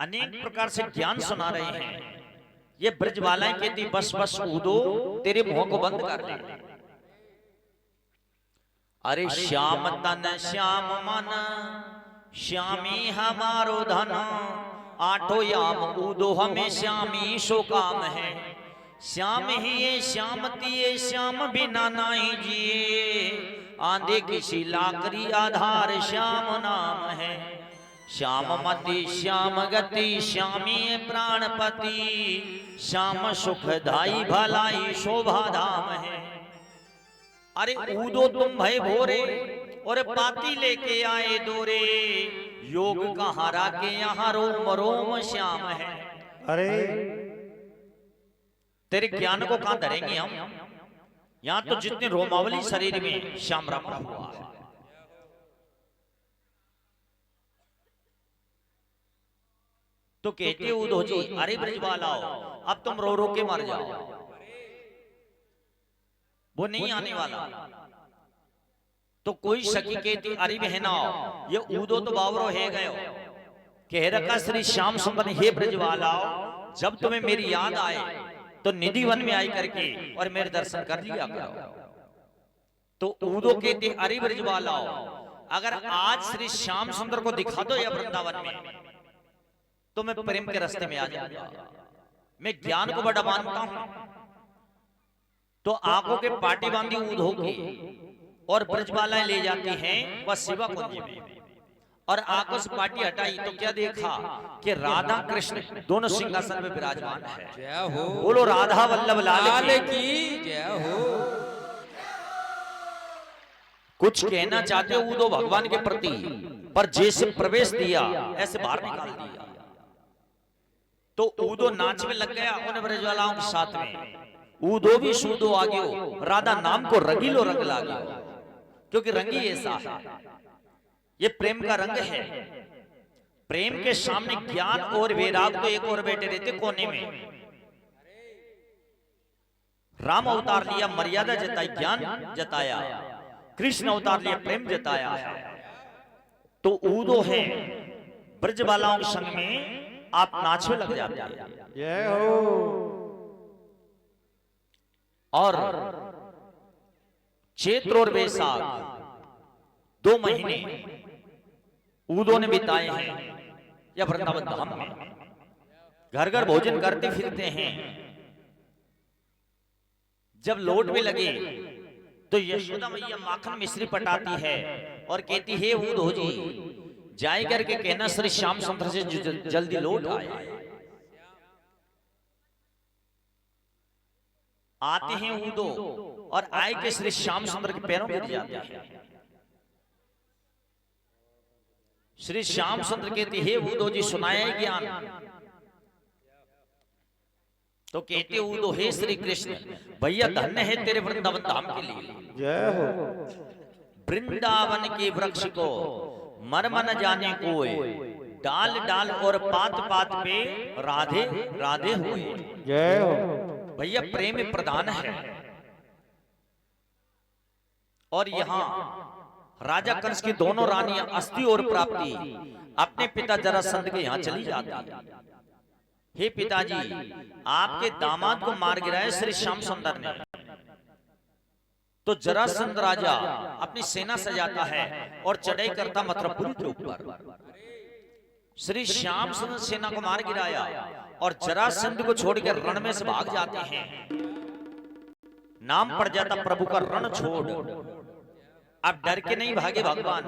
अनेक प्रकार से ज्ञान सुना रहे हैं। ये ब्रजबालाएं कहती, बस बस उद्धव, तेरे मुंह को बंद कर ले। अरे श्याम तन श्याम मन, श्यामी हमारो धन, आठो याम उद्धव हमें श्यामी सो काम है। श्याम ही ये श्यामती ये श्याम बिना नाई जिए, आंधे किसी लाकरी आधार श्याम नाम है। श्याम मति श्याम गति श्यामी प्राणपति, श्याम सुखदाई भलाई शोभा धाम है। अरे उद्धव तुम भय भोरे और पाती लेके आए दोरे, योग कहाँ राके यहाँ रोम रोम श्याम है। अरे तेरे ज्ञान को कहां धरेंगे हम? यहां तो जितने रोमावली शरीर में श्याम रमा हुआ है। तो कहते उद्धव जी, अरे ब्रजबालाओ, अब तुम रो रो के मर जाओ, वो नहीं आने वाला। तो कोई सखी कहती, अरे बहनाओ, ये उद्धव तो बावरो है गयो, कह रखा श्री श्याम सुंदर, हे ब्रजबालाओ, जब तुम्हें मेरी याद आए तो निधि वन में आई करके और मेरे दर्शन कर लिया करो। तो उद्धव कहते, अरे ब्रजबालाओ, अगर आज श्री श्याम सुंदर को दिखा दो या वृंदावन में, तो मैं प्रेम के रास्ते में आ जाऊंगा। मैं ज्ञान को बड़ा मानता हूं। तो आंखों के पाटी बांधी उद्धव की और ब्रजबालाएं ले जाती हैं वह शिवा कुंज में, और आंखों से पाटी हटाई तो क्या देखा कि राधा कृष्ण दोनों सिंहासन में विराजमान है। जय हो। बोलो राधा वल्लभ लाल की जय हो। कुछ कहना चाहते उद्धव भगवान के प्रति, पर जैसे प्रवेश दिया ऐसे बाहर निकाल दिया। तो उद्धव नाच में लग गया उन ब्रजबालाओं के साथ में। उद्धव भी सूदो आ गयो, राधा नाम को रंगीलो रंग ला गयो, क्योंकि रंगी ऐसा है, ये प्रेम का रंग है। प्रेम के सामने ज्ञान और वैराग तो एक और बैठे रहते कोने में। राम अवतार लिया, मर्यादा जताई, ज्ञान जताया। कृष्ण अवतार लिया, प्रेम जताया है। तो उद्धव है ब्रजबालाओं के संग में आप नाचने लग जाते हैं। जय हो। और चैत्र और वैशाख 2 महीने ऊदों ने बिताए हैं या वृंदावन धाम में, घर घर भोजन करते फिरते हैं। जब लौट में लगे तो यशोदा मैया माखन मिश्री पटाती है और कहती है ऊधो जी जाए करके कहना श्री श्याम सुंदर से जल्दी लौट आए। आते हैं ऊधो और आए के श्री श्याम सुंदर के पैरों में गिर जाते हैं। श्री श्याम सुंदर कहते हे ऊधो जी सुनाया ज्ञान। तो कहते ऊधो हे श्री कृष्ण भैया धन्य है तेरे वृंदावन धाम के लिए। जय हो। वृंदावन के वृक्ष को मर्म न जाने कोई, डाल डाल और पात पात पे राधे राधे हुए। जय हो। भैया प्रेम प्रधान है। और यहाँ राजा कंस की दोनों रानियां अस्थि और प्राप्ति अपने पिता जरासंध के यहाँ चली जाती है। हे पिताजी आपके दामाद को मार गिराया श्री श्याम सुंदर ने। तो जरासंध राजा अपनी सेना सजाता है और चढ़ाई करता मथुरापुरी के ऊपर। श्री श्याम सुंदर सेना को मार गिराया और जरासंध को छोड़कर रण में से भाग जाते हैं। नाम पड़ जाता प्रभु का रण छोड़। अब डर के नहीं भागे भगवान।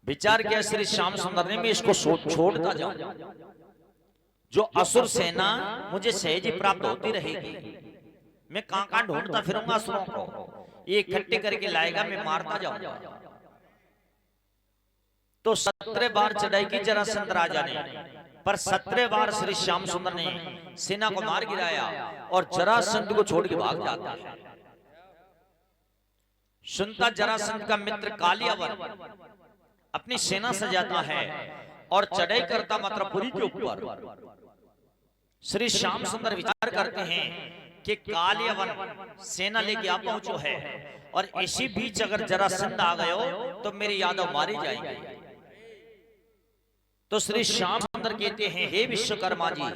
विचार किया श्री श्याम सुंदर ने मैं इसको छोड़ता जाऊं, जो असुर सेना मुझे सहज ही प्राप्त होती रहेगी। मैं कहां ढूंढता फिरूंगा असुरों को, ये इकट्ठे करके लाएगा, मैं मारता जाऊंगा। तो 17 बार चढ़ाई की जरासंध राजा ने, पर 17 बार श्री श्याम सुंदर ने सेना को मार गिराया और जरासंध को छोड़ के भाग जाता है। सुनता जरासंध का मित्र कालियावन अपनी सेना सजाता है और चढ़ाई करता मथुरापुरी के ऊपर। श्री श्याम सुंदर विचार करते हैं कि कालियावन सेना लेके आ पहुंचो है और इसी बीच अगर जरासंध आ गए हो तो मेरे यादव मारे जाएंगे। तो श्री श्याम सुंदर कहते हैं हे विश्वकर्मा जी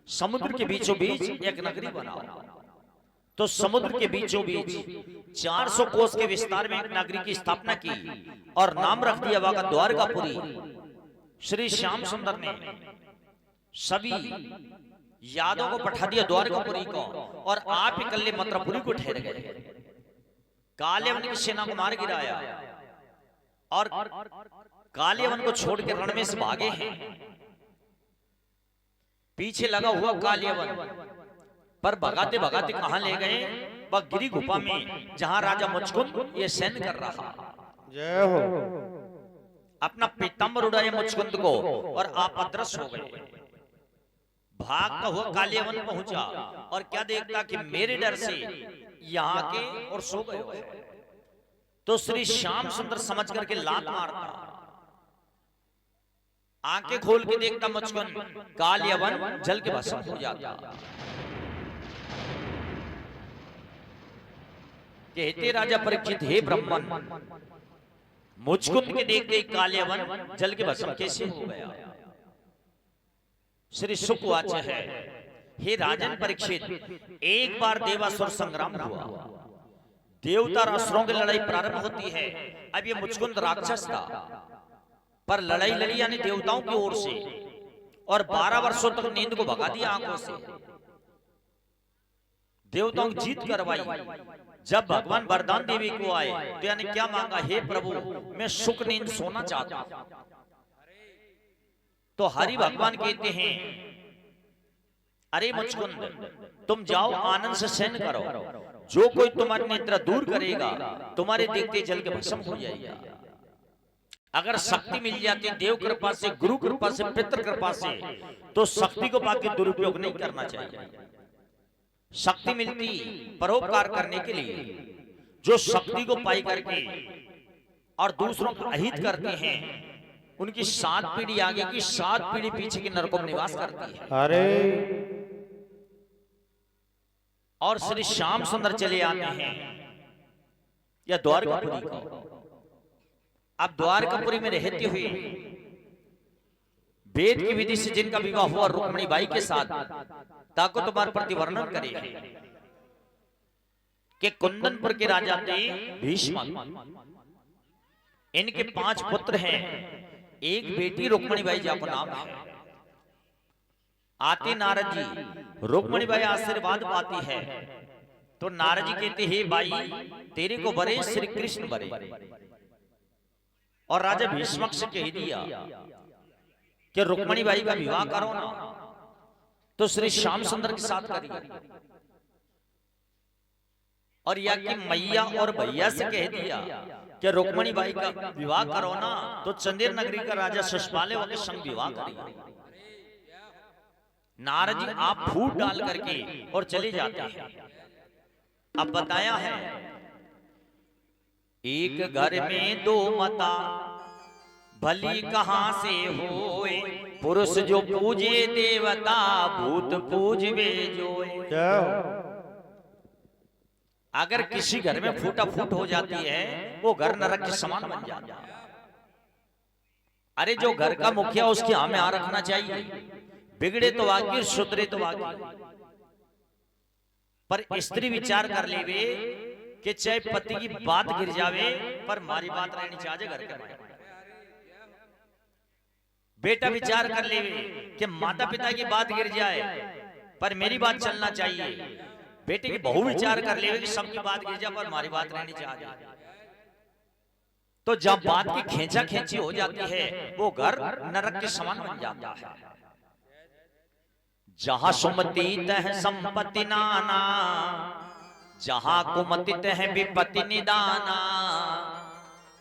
समुद्र के बीचों बीच एक नगरी बनाओ। तो समुद्र के बीचों बीच 400 कोस के विस्तार में एक नगरी की स्थापना की और नाम रख दिया वहां का द्वारकापुरी। श्री श्याम सुंदर ने सभी यादव को पठा दिया द्वारकापुरी को और आप इकल्ले मथुरापुरी को ठहर गए। कालियावन की सेना को मार गिराया और कालियावन को छोड़ के रण में से भागे हैं। पीछे लगा हुआ कालियावन पर भगाते भगाते कहां ले गए? वह गिरी गुफा में जहां राजा मुचकुंद ये सैन कर रहा। जय हो। अपना पीतांबर उड़ाया मुचकुंद को और आप अदृश्य हो गए। भागता हुआ कालियावन पहुंचा और क्या देखता कि मेरे डर से यहाँ के और सो गए। तो श्री श्याम सुंदर समझ करके लात मारता, आंखें खोल के देखता मुचकुंद, कालियावन जल के भस्म हो जाता। कहते राजा परीक्षित हे ब्राह्मण मुचकुंद के देखते कालियावन जल के भस्म कैसे हो गया? श्री शुक वाच्य है हे राजन परीक्षित एक बार देवासुर संग्राम हुआ। देवता और असुरों की लड़ाई प्रारंभ होती है। अब ये मुचकुंद राक्षस था पर लड़ाई लड़ी यानी देवताओं की ओर से और 12 वर्षों तक नींद को भगा दिया आंखों से। देवताओं की जीत करवाई। जब भगवान वरदान देवी को आए तो यानी क्या मांगा? हे प्रभु मैं सुख नींद सोना चाहता हूं। तो हरि भगवान कहते हैं अरे मुचकुंद तुम जाओ आनंद से शयन करो, जो कोई तुम्हारी निद्रा दूर करेगा तुम्हारे देखते जल के भस्म हो जाएगा। अगर शक्ति मिल जाती देव कृपा से, गुरु कृपा से, पितृ कृपा से, तो शक्ति को पाके दुरुपयोग नहीं करना चाहिए। शक्ति मिलती परोपकार करने के लिए। जो शक्ति को पाई करके और दूसरों का अहित करते हैं उनकी 7 पीढ़ी आगे की 7 पीढ़ी पीछे की नरकों में निवास करती है। अरे और श्री श्याम सुंदर चले आते हैं या द्वारकापुरी को। अब द्वारकापुरी में रहते हुए वेद की विधि से जिनका विवाह हुआ रुक्मिणी बाई के साथ, ताको तुम्हारे प्रति वर्णन करे कि कुंदनपुर के राजा थे भीष्म। इनके 5 पुत्र हैं, एक बेटी रुक्मिणी बाई जी का नाम है। आते नारद जी, रुक्मिणी बाई आशीर्वाद पाती है तो नारद जी कहते हे बाई तेरे को बरे श्री कृष्ण बरे। और राजा भीष्म से कह दिया कि रुक्मिणी बाई का विवाह करो ना तो श्री श्याम सुंदर के साथ करिए। और या कि मैया और भैया से कह दिया कि रुक्मिणी बाई का विवाह करो ना तो चंदेर नगरी का राजा शिशुपाल के संग विवाह करिए। नारद जी आप फूट डाल करके और चले जाते हैं। अब बताया है एक घर में 2 माता भली कहां से होए, पुरुष जो पूजे देवता भूत पूजवे जोए। जय हो। अगर किसी घर में फूटा फूट हो जाती है वो घर नरक के समान बन जाता है। अरे जो घर का मुखिया उसकी हमें आ रखना चाहिए, बिगड़े तो आगे सुधरे तो आगे। पर स्त्री विचार कर लेवे कि चाहे पति की बात गिर जावे पर मारी बात रहनी चाहिए घर के में। बेटा विचार कर लेवे कि माता पिता की बात गिर जाए पर मेरी बात चलना चाहिए। बेटे की बहू विचार कर लेवे कि सबकी बात गिर जाए पर हमारी बात रहनी चाहिए। तो जब बात की खींचा खींची हो जाती है वो घर नरक के समान बन जाता है। जहां सुमति तह संपत्ति नाना, जहां कुमति तह विपत्ति निदाना।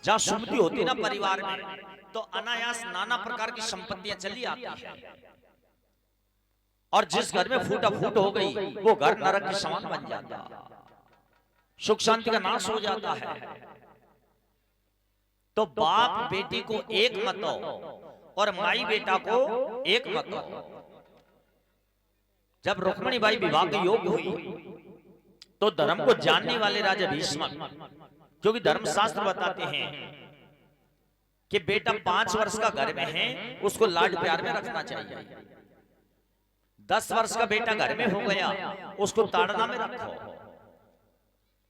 जहां सुमति होती ना परिवार में तो अनायास नाना प्रकार की संपत्तियां चली आती हैं। और जिस घर में फूटा फूट हो गई वो घर नरक के समान बन जाता, सुख शांति का नाश हो जाता है। तो बाप बेटी को एक मत और माई बेटा को एक मत। जब रुक्मिणी बाई विवाह के योग हुई तो धर्म को जानने वाले राजा भीष्म, क्योंकि धर्मशास्त्र बताते हैं कि बेटा 5 वर्ष का घर में है उसको लाड प्यार में रखना चाहिए। 10 वर्ष का बेटा घर में हो गया उसको ताड़ना में रखो।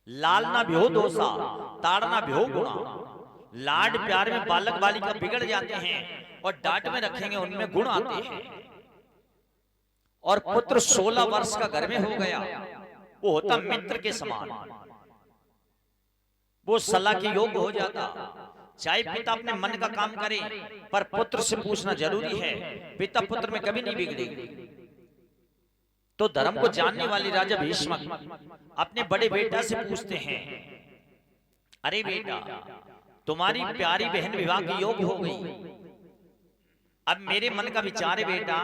लालना भ्यो दोषा ताड़ना भ्यो गुणा। लाड प्यार में बालक बालिका बिगड़ जाते हैं और डांट में रखेंगे उनमें गुण आते हैं। और पुत्र 16 वर्ष का घर में हो गया वो होता मित्र के समान, वो सलाह के योग्य हो जाता। चाहे पिता अपने मन का काम करे पर पुत्र से पूछना जरूरी है, पिता पुत्र में कभी नहीं बिगड़ेगी। तो धर्म को जानने वाले राजा भीष्म अपने बड़े बेटा से पूछते हैं, अरे बेटा तुम्हारी प्यारी बहन विवाह के योग्य हो गई, अब मेरे मन का विचार है बेटा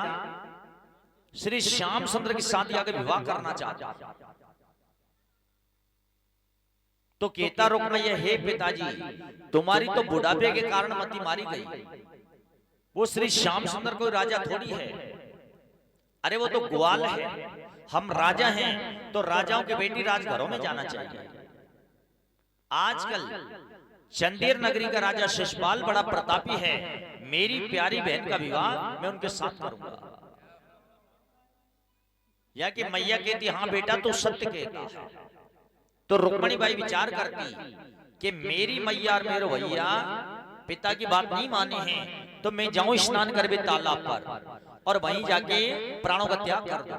श्री श्याम सुंदर के साथ आगे विवाह करना चाहता। तो कहता रुक्मिणी हे पिताजी तुम्हारी तो बुढ़ापे के कारण मती मारी गई, वो श्री श्याम सुंदर कोई राजा थोड़ी है। अरे वो तो ग्वाल है, हम राजा हैं तो राजाओं के बेटी राजघरों में जाना चाहिए। आजकल चंदेर नगरी का राजा शिशुपाल बड़ा प्रतापी है, मेरी प्यारी बहन का विवाह मैं उनके साथ करूंगा। या कि मैया कहती हाँ बेटा तू सत्य कहता। तो रुक्मिणी बाई विचार करती कि मेरी मैया और मेरे भैया पिता की बात नहीं माने हैं तो मैं जाऊं स्नान करवे तालाब पर और वहीं जाके प्राणों का त्याग कर दूं।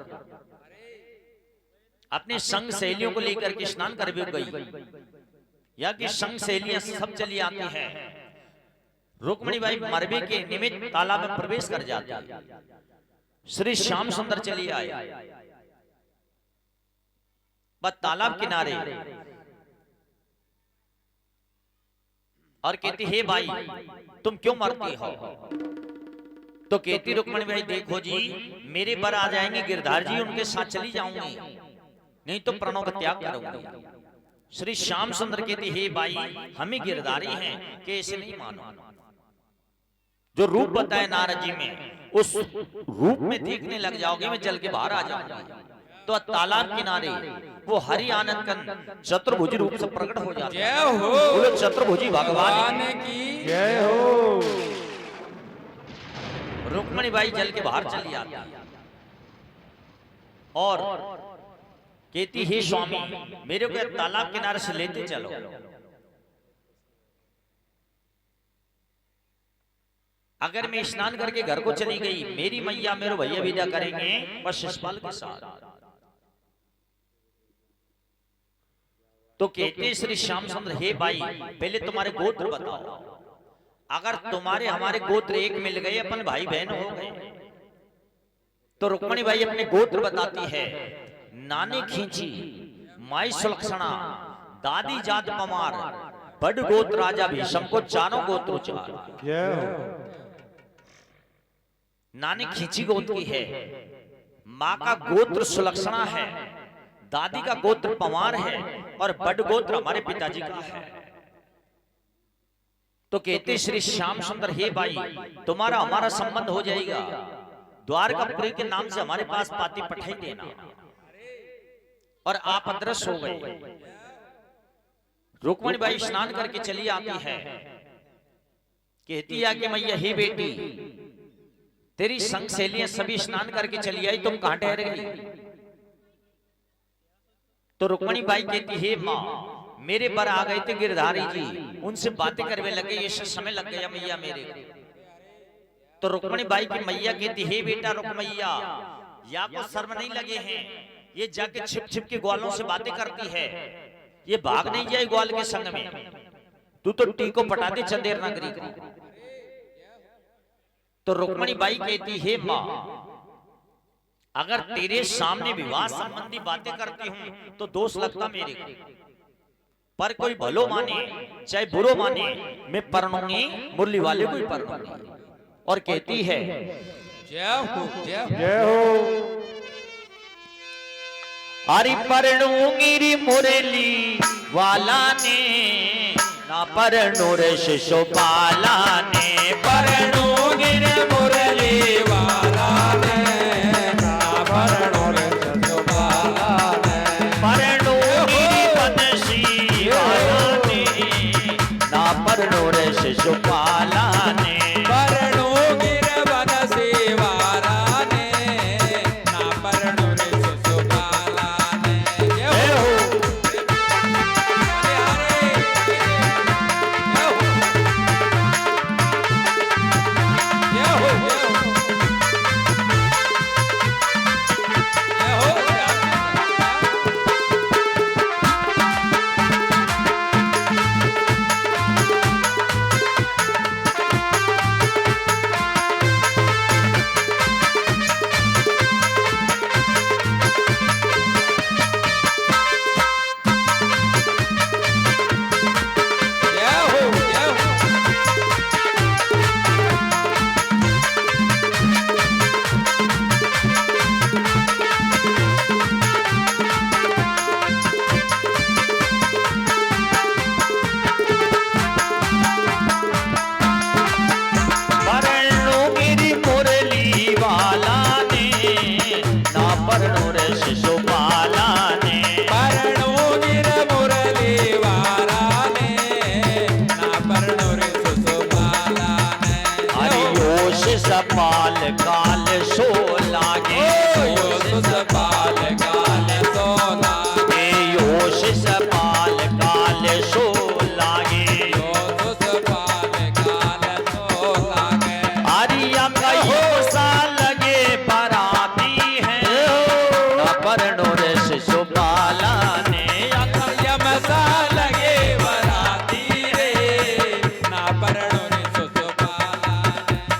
अपने संग सहेलियों को लेकर के स्नान करवे गई, या कि संग सहेलियां सब चली आती हैं। रुक्मिणी बाई मरबे के निमित्त तालाब में प्रवेश कर जाती है। श्री श्याम सुंदर चली आए बस तालाब किनारे और कहती हे भाई तुम क्यों मरती हो। तो कहती रुक्मिणी भाई देखो जी मेरे पर आ जाएंगे गिरधार जी, उनके साथ चली जाऊंगी, नहीं तो प्रणों का त्याग करूंगी। श्री श्याम सुंदर कहती हे भाई हम ही गिरधारी हैं कि ऐसे नहीं मानो। जो रूप बताए नारद जी में उस रूप में देखने लग जाओगे मैं जल के बाहर आ जाऊंगी। तो तालाब किनारे वो हरि आनंद कंद चतुर्भुजी रूप से प्रकट हो जाते हैं। जय हो बोलो चतुर्भुजी भगवान की जय हो। रुक्मणी बाई जल के बाहर चली आती है और कहती हे स्वामी मेरे को तालाब किनारे से लेते चलो। अगर मैं स्नान करके घर को चली गई, मेरी मैया मेरे भैया विदा करेंगे बस शिषपाल के साथ। तो कहते श्री श्याम सुंदर हे भाई पहले तुम्हारे गोत्र बताओ, अगर तुम्हारे हमारे गोत्र एक मिल गए अपन भाई बहन हो गए। तो रुक्मणी बाई अपने गोत्र बताती है, नानी खींची, माई सुलक्षणा, दादी जात पमार, बड़ गोत्र राजा भीष्म को चारों गोत्र उचार। जय हो। नानी खींची गोत्र की है, माँ का गोत्र सुलक्षणा है, दादी का गोत्र पवार है और बड़ गोत्र हमारे पिताजी का है। तो कहते श्री श्याम सुंदर हे भाई तुम्हारा हमारा संबंध हो जाएगा, द्वारकापुरी के नाम से हमारे पास पाती पठाई देना। और आप अदृश्य हो गए। रुक्मणी बाई स्नान करके चली आती है, कहती है कि मैया हे बेटी तेरी संग सहेलियां सभी स्नान करके चली आई, तुम कहां ठहर गई? तो रुक्मणी बाई कहती हे माँ मेरे पर आ गए थे गिरधारी जी, उनसे बातें करने लगे, ये समय लग गया मैया मेरे को। तो रुक्मणी बाई की मैया कहती हे बेटा रुक्मैया या को शर्म नहीं लगे हैं, ये जाके छिप छिप के ग्वालों से बातें करती है, ये भाग नहीं जाए ग्वाल के संग में, तू तो टीको पटा दे चंदेर नगरी को। तो रुक्मणी बाई कहती हे माँ अगर तेरे सामने विवाह संबंधी बातें करती हूं तो दोष लगता मेरे को, पर कोई भलो माने चाहे बुरो माने मैं परनूंगी, मुरली वाले को ही परनूंगी। और कहती है जय हो जय हो जय हो। अरे परनूंगी री मुरली वाला ने ना परनू रे शिशुपाला ने, परनूंगी रे मुरली वाला ने ना परनू रे शिशुपाला ने, परनूंगी री बंसी वाला ने ना परनू रे शिशुपाला ने, परनूंगी रे बनसी वाला ने ना परनू रे शिशुपाला ने। जय हो सपाल काल सो लागे, सपाल काल सो लागे, योश सपाल काल सो लागे, सपाल काल सो लागे। आरिया कहो सा लगे पराती है ना परनो रे शिशुपाला ने, यम सा लगे वराती रे ना परनो रे शिशुपाला ने।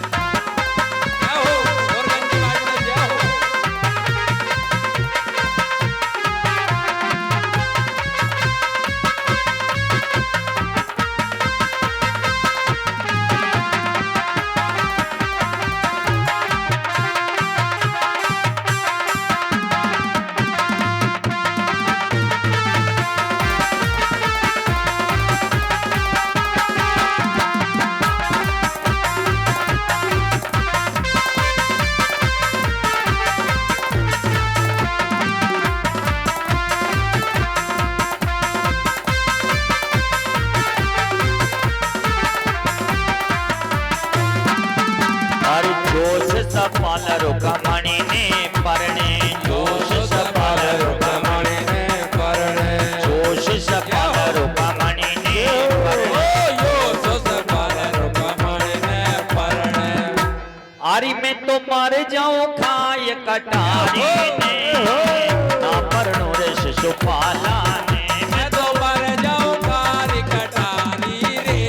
जोश सफल रुकमणि ने परणे जोश सफल रुकमणि ने परणे जोश सफल रुकमणि ने परणे जोश सफल रुकमणि ने परणे आरी में तो मर जाऊं खाय कटारी ने ना परनो रे शिशुपाला ने मैं तो मर जाऊं खारी कटारी रे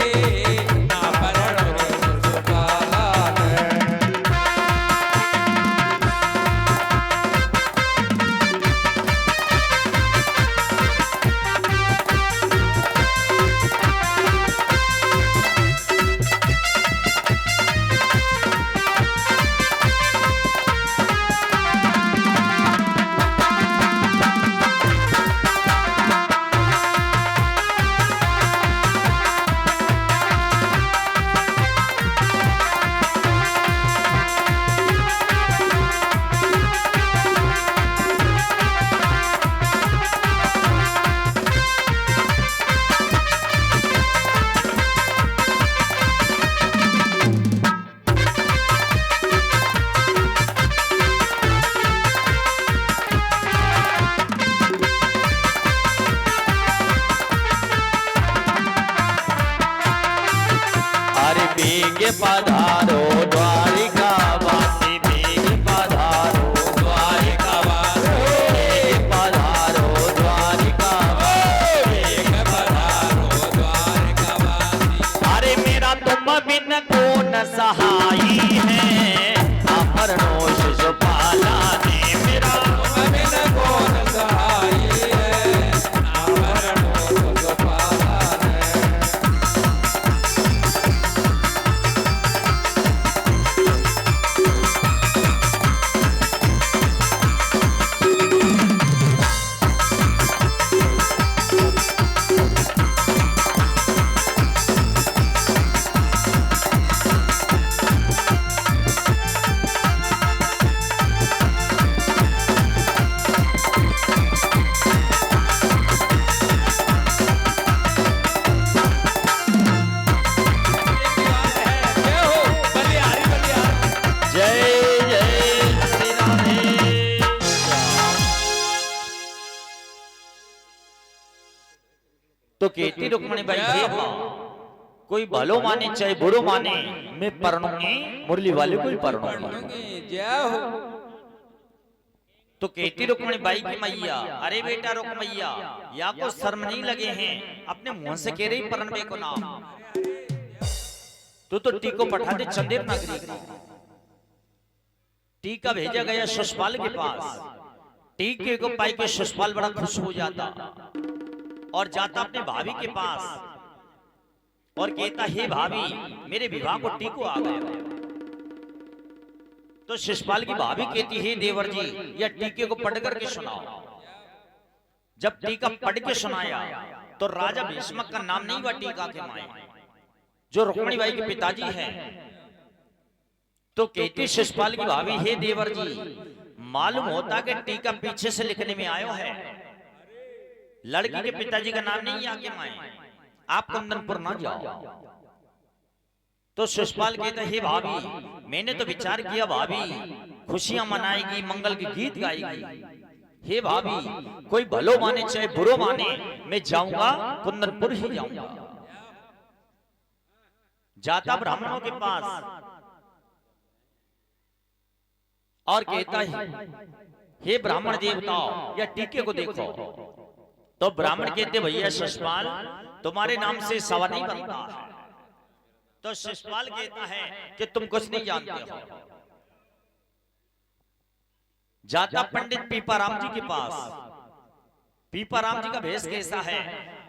ना परनो रे शिशुपाला ने अरे बेग पधारो द्वारिका वासी बेग पधारो द्वारिका वासी बेग पधारो द्वारिका एक पधारो द्वारकावासी अरे मेरा तुम बिन कौन सहाई है अपरनो शिशुपाला ने मेरा बिन कौन सहाई है ना परनो शिशुपाला ने जय हो बलिहारी बलिहारी जय जय श्री राधे तो कहती रुक्मणी बाई हे मां कोई भलो माने चाहे बुरो माने मैं परनूंगी मुरली वाले को ही परनूंगी परनूंगी जय हो तो कहती रुक्मणी बाई की मैया अरे बेटा रुक्मैया या को शर्म नहीं लगे हैं अपने मुंह से कह रही परनबे को नाम तो टीको पठा दे चंदेर नगरी को टीका भेजा गया शिशुपाल के पास टीके को पाई के शिशुपाल बड़ा खुश हो जाता और जाता अपने भाभी के पास और कहता हे भाभी मेरे विवाह को टीको आ गया तो शिशुपाल की भाभी कहती हे देवर जी यह टीके को पढ़ करके सुनाओ जब टीका पढ़ के सुनाया तो राजा भीष्मक का नाम नहीं हुआ टीका के माए जो रुक्मणी बाई के पिताजी हैं तो कहती शिशुपाल की भाभी हे देवर जी मालूम होता कि टीका पीछे से लिखने में आयो है लड़की के पिताजी का नाम नहीं आके माए आप कुंदनपुर ना जाओ तो शिशुपाल कहता हे भाभी मैंने तो विचार किया भाभी खुशियां मनाएगी मंगल के गीत गाएगी हे भाभी कोई भलो माने चाहे बुरो माने मैं जाऊंगा कुंदनपुर ही जाऊंगा जाता ब्राह्मणों के पास और कहता है हे ब्राह्मण देवताओं या टीके को देखो तो ब्राह्मण कहते भैया शिशुपाल तुम्हारे नाम से सवा नहीं बनता है तो शिशुपाल कहता है कि तुम कुछ नहीं जानते हो जाता पंडित पीपाराम जी के पास पीपाराम जी का भेष कैसा है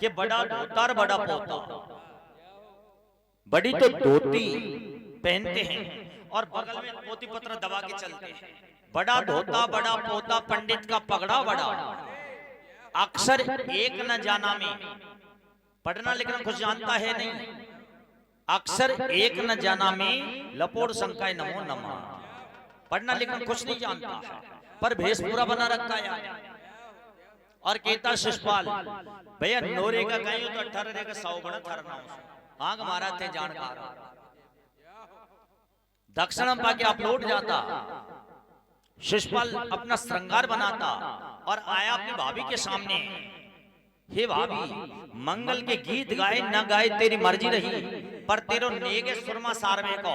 कि बड़ा धोता और बड़ा पोता बड़ी तो धोती पहनते हैं और बगल में पोती पत्र दबा के चलते हैं बड़ा धोता बड़ा पोता पंडित का पगड़ा बड़ा अक्सर एक न जाना में पढ़ना लिखना कुछ जानता है नहीं अक्सर एक न जाना में लपोड़ शंकाय नमो नमः पढ़ना लिखना कुछ नहीं जानता पर भेष पूरा बना रखा है और कहता शिशुपाल भैया नोरे का कहीं तो 18 का 100 बड़ा थरना आंग मारा थे जानकार दक्षिणम पाके आप लौट जाता। शिशुपाल अपना श्रृंगार बनाता और आया अपनी भाभी के सामने। हे भाभी, मंगल के गीत गाए न गाए तेरी मर्जी रही, पर तेरो नेगे सुरमा सारवे को